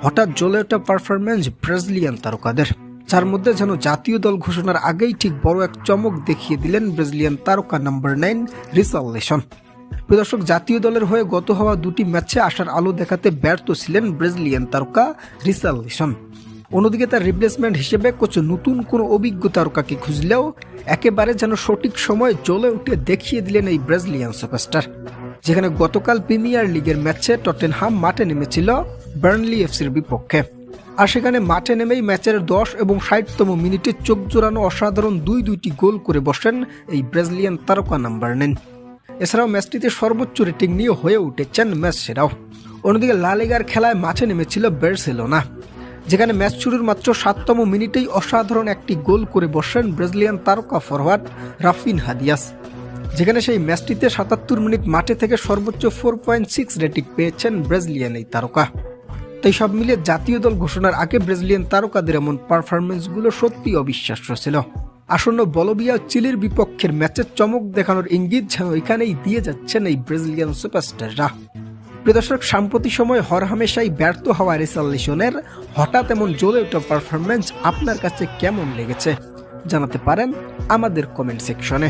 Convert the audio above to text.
হঠাৎ জ্বলে ওঠা পারফরম্যান্স ব্রাজিলিয়ান তারকাদের, যার মধ্যে যেন জাতীয় দল ঘোষণার আগেই ঠিক বড় এক চমক দেখিয়ে দিলেন ব্রাজিলিয়ান তারকা নাম্বার 9 রিচার্লিসন। দর্শক, জাতীয় দলের হয়ে গত হওয়া দুটি ম্যাচে আসার আলো দেখাতে ব্যর্থ ছিলেন ব্রাজিলিয়ান তারকা রিচার্লিসন। অন্যদিকে তার রিপ্লেসমেন্ট হিসেবে কোচ নতুন কোনো অভিজ্ঞ তারকাকে খুঁজলেও একেবারে যেন সঠিক সময়ে জ্বলে উঠে দেখিয়ে দিলেন এই ব্রাজিলিয়ান সুপারস্টার। যেখানে গতকাল প্রিমিয়ার লিগের ম্যাচে টটেনহাম মাঠে নেমেছিল বার্নলি এফসির বিপক্ষে, আর সেখানে মাঠে নেমেই ম্যাচের 10 এবং 60তম মিনিটে চোখ জোড়ানো অসাধারণ দুইটি গোল করে বসেন এই ব্রাজিলিয়ান তারকা নাম্বার 9। এছাড়াও ম্যাচটিতে সর্বোচ্চ রেটিং নিয়ে হয়ে উঠেছেন ম্যাচ সেরাও। অন্যদিকে লা লিগার খেলায় মাঠে নেমেছিল বার্সেলোনা, যেখানে ম্যাচ শুরুর মাত্র 7তম মিনিটেই অসাধারণ একটি গোল করে বসেন ব্রাজিলিয়ান তারকা ফরওয়ার্ড রাফিনহা দিয়াস। যেখানে সেই ম্যাচটিতে 77 মিনিট মাঠে থেকে সর্বোচ্চ 4.6 রেটিং পেয়েছেন ব্রাজিলিয়ান এই তারকা। তাই সব মিলিয়ে জাতীয় দল ঘোষণার আগে ব্রাজিলিয়ান তারকাদের এমন পারফরমেন্সগুলো সত্যি অবিশ্বাস্য ছিল। আসন্ন বলবিয়া চিলির বিপক্ষের ম্যাচে চমক দেখানোর ইঙ্গিত যেন এখানেই দিয়ে যাচ্ছেন এই ব্রাজিলিয়ান সুপারস্টাররা। দর্শক, সাম্প্রতিক সময় হরহামেশাই ব্যর্থ হওয়া রিচার্লিসনের হঠাৎ এমন জ্বলে ওঠা পারফরমেন্স আপনার কাছে কেমন লেগেছে জানাতে পারেন আমাদের কমেন্ট সেকশনে।